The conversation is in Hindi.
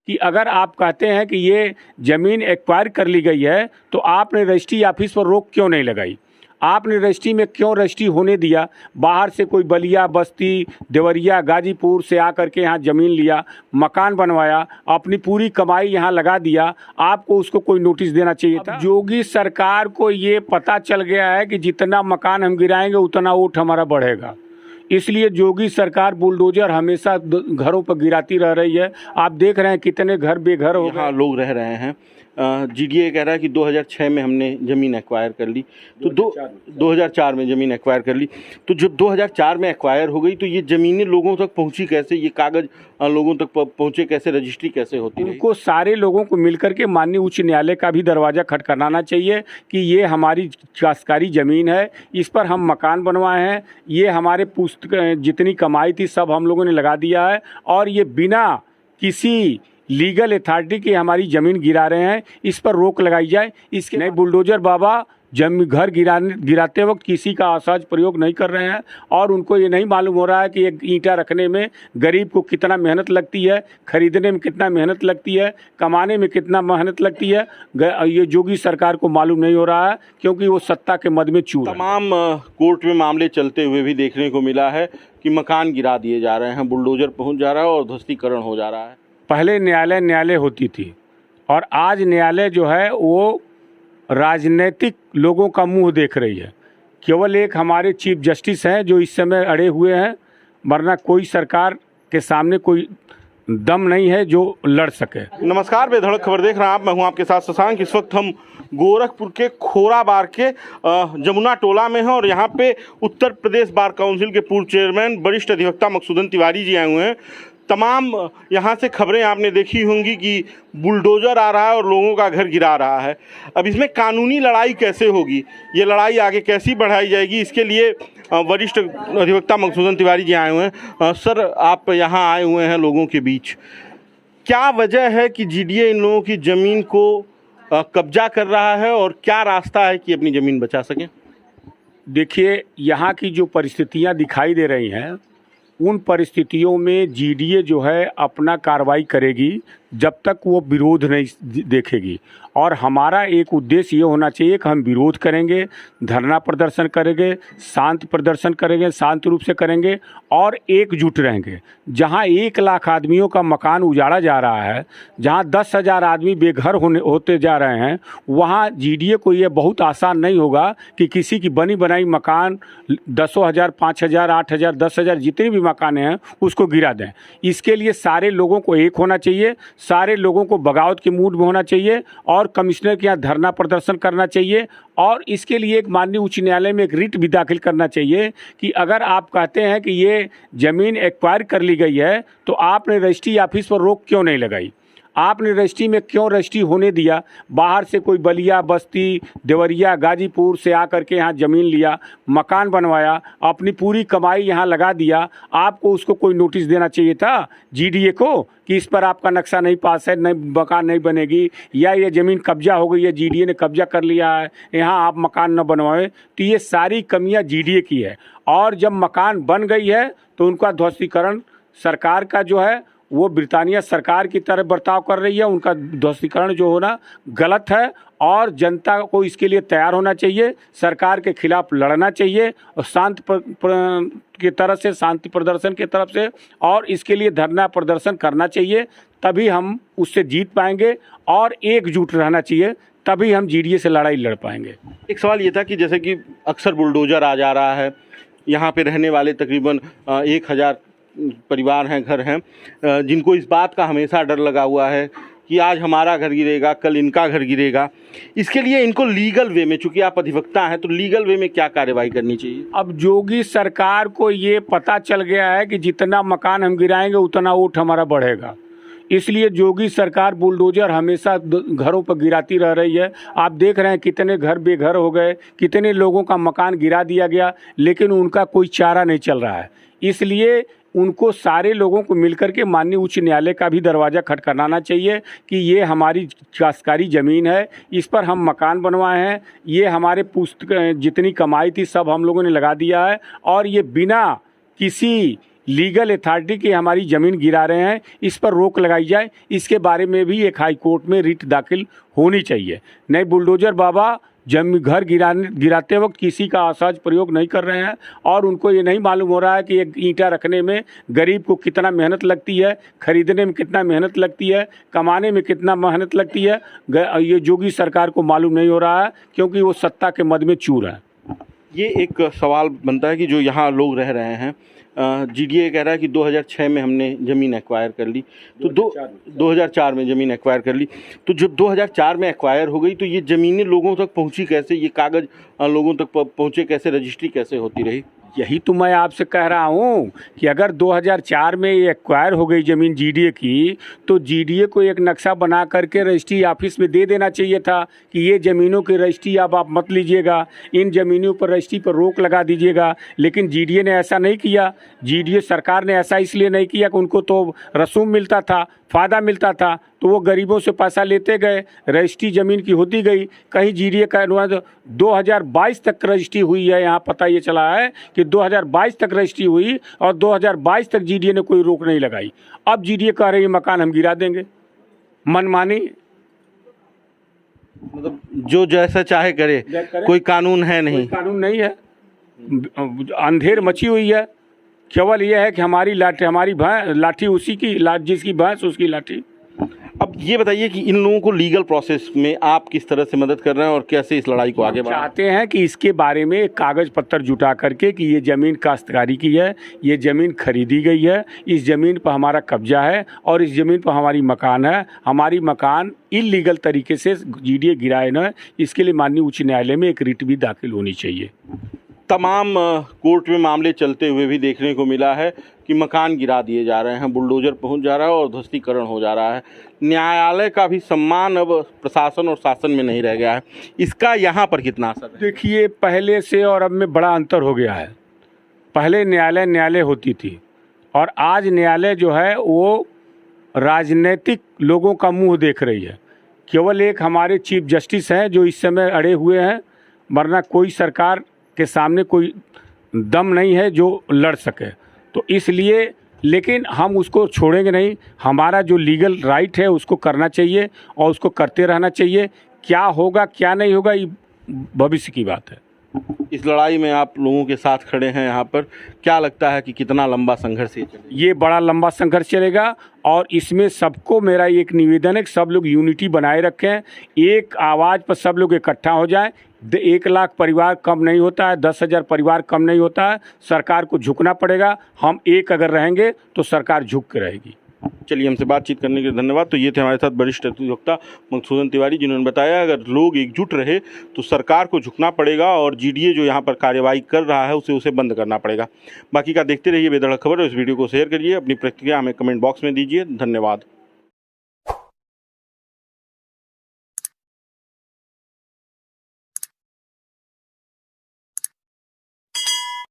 कि अगर आप कहते हैं कि ये ज़मीन एक्वायर कर ली गई है तो आपने रजिस्ट्री ऑफिस पर रोक क्यों नहीं लगाई? आपने रजिस्ट्री में क्यों रजिस्ट्री होने दिया? बाहर से कोई बलिया, बस्ती, देवरिया, गाजीपुर से आकर के यहाँ ज़मीन लिया, मकान बनवाया, अपनी पूरी कमाई यहाँ लगा दिया, आपको उसको कोई नोटिस देना चाहिए था? योगी सरकार को ये पता चल गया है कि जितना मकान हम गिराएंगे उतना वोट हमारा बढ़ेगा, इसलिए योगी सरकार बुलडोजर हमेशा घरों पर गिराती रह रही है। आप देख रहे हैं कितने घर बेघर हो गए, लोग रह रहे हैं। जीडीए कह रहा है कि 2006 में हमने ज़मीन एक्वायर कर ली, तो 2004 में ज़मीन एक्वायर कर ली। तो जब 2004 में एक्वायर हो गई तो ये ज़मीनें लोगों तक पहुंची कैसे? ये कागज़ लोगों तक पहुंचे कैसे? रजिस्ट्री कैसे होती है? उनको सारे लोगों को मिलकर के माननीय उच्च न्यायालय का भी दरवाज़ा खटखटाना चाहिए कि ये हमारी काश्तकारी ज़मीन है, इस पर हम मकान बनवाए हैं, ये हमारे जितनी कमाई थी सब हम लोगों ने लगा दिया है और ये बिना किसी लीगल अथॉरिटी की हमारी ज़मीन गिरा रहे हैं, इस पर रोक लगाई जाए। इसके नहीं, बुलडोजर बाबा घर गिराते वक्त किसी का असहज प्रयोग नहीं कर रहे हैं और उनको ये नहीं मालूम हो रहा है कि एक ईंटा रखने में गरीब को कितना मेहनत लगती है, खरीदने में कितना मेहनत लगती है, कमाने में कितना मेहनत लगती है। ये योगी सरकार को मालूम नहीं हो रहा है क्योंकि वो सत्ता के मद में चूर। तमाम कोर्ट में मामले चलते हुए भी देखने को मिला है कि मकान गिरा दिए जा रहे हैं, बुलडोजर पहुँच जा रहा है और ध्वस्तीकरण हो जा रहा है। पहले न्यायालय होती थी और आज न्यायालय जो है वो राजनीतिक लोगों का मुंह देख रही है। केवल एक हमारे चीफ जस्टिस हैं जो इस समय अड़े हुए हैं, वरना कोई सरकार के सामने कोई दम नहीं है जो लड़ सके। नमस्कार, बेधड़क खबर देख रहे हैं आप, मैं हूं आपके साथ शशांक। इस वक्त हम गोरखपुर के खोराबार के जमुना टोला में हैं और यहाँ पे उत्तर प्रदेश बार काउंसिल के पूर्व चेयरमैन वरिष्ठ अधिवक्ता मकसूदन तिवारी जी आए हुए हैं। तमाम यहाँ से खबरें आपने देखी होंगी कि बुलडोजर आ रहा है और लोगों का घर गिरा रहा है। अब इसमें कानूनी लड़ाई कैसे होगी, ये लड़ाई आगे कैसी बढ़ाई जाएगी, इसके लिए वरिष्ठ अधिवक्ता मकसूदन तिवारी जी आए हुए हैं। सर, आप यहाँ आए हुए हैं लोगों के बीच, क्या वजह है कि जीडीए इन लोगों की ज़मीन को कब्जा कर रहा है और क्या रास्ता है कि अपनी ज़मीन बचा सकें? देखिए, यहाँ की जो परिस्थितियाँ दिखाई दे रही हैं, उन परिस्थितियों में जीडीए जो है अपना कार्रवाई करेगी जब तक वो विरोध नहीं देखेगी। और हमारा एक उद्देश्य ये होना चाहिए कि हम विरोध करेंगे, धरना प्रदर्शन करेंगे, शांति प्रदर्शन करेंगे, शांति रूप से करेंगे और एकजुट रहेंगे। जहां 1 लाख आदमियों का मकान उजाड़ा जा रहा है, जहां 10,000 आदमी बेघर होते जा रहे हैं, वहां जीडीए को ये बहुत आसान नहीं होगा कि किसी की बनी बनाई मकान 10,000, 5,000, 8,000, 10,000 जितने भी मकान हैं उसको गिरा दें। इसके लिए सारे लोगों को एक होना चाहिए, सारे लोगों को बगावत के मूड में होना चाहिए और कमिश्नर के यहाँ धरना प्रदर्शन करना चाहिए। और इसके लिए एक माननीय उच्च न्यायालय में एक रिट भी दाखिल करना चाहिए कि अगर आप कहते हैं कि ये ज़मीन एक्वायर कर ली गई है तो आपने रजिस्ट्री ऑफिस पर रोक क्यों नहीं लगाई? आपने रजिस्ट्री में क्यों रजिस्ट्री होने दिया? बाहर से कोई बलिया, बस्ती, देवरिया, गाजीपुर से आकर के यहाँ ज़मीन लिया, मकान बनवाया, अपनी पूरी कमाई यहाँ लगा दिया, आपको उसको कोई नोटिस देना चाहिए था जीडीए को कि इस पर आपका नक्शा नहीं पास है, नई मकान नहीं बनेगी, या ये ज़मीन कब्जा हो गई है, जीडीए ने कब्जा कर लिया है, यहाँ आप मकान न बनवाएं। तो ये सारी कमियाँ जीडीए की है और जब मकान बन गई है तो उनका ध्वस्तीकरण सरकार का जो है वो ब्रिटानिया सरकार की तरह बर्ताव कर रही है। उनका ध्वस्तीकरण जो होना गलत है और जनता को इसके लिए तैयार होना चाहिए, सरकार के खिलाफ लड़ना चाहिए और की तरफ से, शांति प्रदर्शन की तरफ से, और इसके लिए धरना प्रदर्शन करना चाहिए। तभी हम उससे जीत पाएंगे और एकजुट रहना चाहिए, तभी हम जीडीए से लड़ाई लड़ पाएंगे। एक सवाल ये था कि जैसे कि अक्सर बुलडोजर आ जा रहा है, यहाँ पे रहने वाले तकरीबन 1,000 परिवार हैं, घर हैं, जिनको इस बात का हमेशा डर लगा हुआ है कि आज हमारा घर गिरेगा, कल इनका घर गिरेगा। इसके लिए इनको लीगल वे में, चूंकि आप अधिवक्ता हैं, तो लीगल वे में क्या कार्रवाई करनी चाहिए? अब योगी सरकार को ये पता चल गया है कि जितना मकान हम गिराएंगे उतना वोट हमारा बढ़ेगा, इसलिए योगी सरकार बुलडोजर हमेशा घरों पर गिराती रह रही है। आप देख रहे हैं कितने घर बेघर हो गए, कितने लोगों का मकान गिरा दिया गया, लेकिन उनका कोई चारा नहीं चल रहा है। इसलिए उनको सारे लोगों को मिलकर के माननीय उच्च न्यायालय का भी दरवाज़ा खटखटाना चाहिए कि ये हमारी काश्तकारी ज़मीन है, इस पर हम मकान बनवाए हैं, ये हमारे जितनी कमाई थी सब हम लोगों ने लगा दिया है और ये बिना किसी लीगल अथॉरिटी की हमारी ज़मीन गिरा रहे हैं, इस पर रोक लगाई जाए। इसके बारे में भी एक हाई कोर्ट में रिट दाखिल होनी चाहिए। नहीं, बुलडोजर बाबा घर गिराते वक्त किसी का असहज प्रयोग नहीं कर रहे हैं और उनको ये नहीं मालूम हो रहा है कि एक ईंटा रखने में गरीब को कितना मेहनत लगती है, खरीदने में कितना मेहनत लगती है, कमाने में कितना मेहनत लगती है। ये योगी सरकार को मालूम नहीं हो रहा है क्योंकि वो सत्ता के मद में चूर है। ये एक सवाल बनता है कि जो यहाँ लोग रह रहे हैं, जीडीए कह रहा है कि 2006 में हमने ज़मीन एक्वायर कर ली, तो 2004 में ज़मीन एक्वायर कर ली। तो जब 2004 में एक्वायर हो गई तो ये ज़मीनें लोगों तक पहुंची कैसे, ये कागज़ लोगों तक पहुंचे कैसे, रजिस्ट्री कैसे होती रही? यही तो मैं आपसे कह रहा हूँ कि अगर 2004 में ये एक्वायर हो गई ज़मीन जीडीए की, तो जीडीए को एक नक्शा बना करके रजिस्ट्री ऑफिस में दे देना चाहिए था कि ये ज़मीनों की रजिस्ट्री अब आप मत लीजिएगा, इन ज़मीनों पर रजिस्ट्री पर रोक लगा दीजिएगा। लेकिन जीडीए ने ऐसा नहीं किया। जीडीए सरकार ने ऐसा इसलिए नहीं किया कि उनको तो रसूम मिलता था, फ़ायदा मिलता था, तो वो गरीबों से पैसा लेते गए, रजिस्ट्री ज़मीन की होती गई। कहीं जीडीए का 2022 तक रजिस्ट्री हुई है, यहाँ पता ये चला है कि 2022 तक रजिस्ट्री हुई और 2022 तक जीडीए ने कोई रोक नहीं लगाई। अब जीडीए कह रही है मकान हम गिरा देंगे, मनमानी। मतलब जो जैसा चाहे करे, कोई कानून है नहीं, कानून नहीं है, अंधेर मची हुई है। केवल ये है कि हमारी लाठी उसी की, जिसकी भैंस उसकी लाठी। अब ये बताइए कि इन लोगों को लीगल प्रोसेस में आप किस तरह से मदद कर रहे हैं और कैसे इस लड़ाई को आगे बढ़ा चाहते हैं कि इसके बारे में कागज़ पत्तर जुटा करके कि ये ज़मीन काश्तकारी की है, ये ज़मीन खरीदी गई है, इस ज़मीन पर हमारा कब्जा है और इस ज़मीन पर हमारी मकान है। हमारी मकान इलीगल तरीके से जीडीए गिराए न, इसके लिए माननीय उच्च न्यायालय में एक रिट भी दाखिल होनी चाहिए। तमाम कोर्ट में मामले चलते हुए भी देखने को मिला है कि मकान गिरा दिए जा रहे हैं, बुलडोजर पहुंच जा रहा है और ध्वस्तीकरण हो जा रहा है। न्यायालय का भी सम्मान अब प्रशासन और शासन में नहीं रह गया है। इसका यहाँ पर कितना असर है? देखिए, पहले से और अब में बड़ा अंतर हो गया है। पहले न्यायालय होती थी और आज न्यायालय जो है वो राजनीतिक लोगों का मुंह देख रही है। केवल एक हमारे चीफ जस्टिस हैं जो इस समय अड़े हुए हैं, वरना कोई सरकार के सामने कोई दम नहीं है जो लड़ सके। तो इसलिए, लेकिन हम उसको छोड़ेंगे नहीं। हमारा जो लीगल राइट है उसको करना चाहिए और उसको करते रहना चाहिए। क्या होगा क्या नहीं होगा ये भविष्य की बात है। इस लड़ाई में आप लोगों के साथ खड़े हैं यहाँ पर, क्या लगता है कि कितना लंबा संघर्ष ये चलेगा? ये बड़ा लंबा संघर्ष चलेगा और इसमें सबको मेरा एक निवेदन है कि सब लोग यूनिटी बनाए रखें, एक आवाज़ पर सब लोग इकट्ठा हो जाएं। 1 लाख परिवार कम नहीं होता है, 10,000 परिवार कम नहीं होता है। सरकार को झुकना पड़ेगा। हम एक अगर रहेंगे तो सरकार झुक के रहेगी। चलिए, हमसे बातचीत करने के लिए धन्यवाद। तो ये थे हमारे साथ वरिष्ठ अधिवक्ता मधुसूदन तिवारी, जिन्होंने बताया अगर लोग एकजुट रहे तो सरकार को झुकना पड़ेगा और जीडीए जो यहाँ पर कार्यवाही कर रहा है उसे बंद करना पड़ेगा। बाकी का देखते रहिए बेधड़क खबर। इस वीडियो को शेयर करिए, अपनी प्रतिक्रिया हमें कमेंट बॉक्स में दीजिए। धन्यवाद।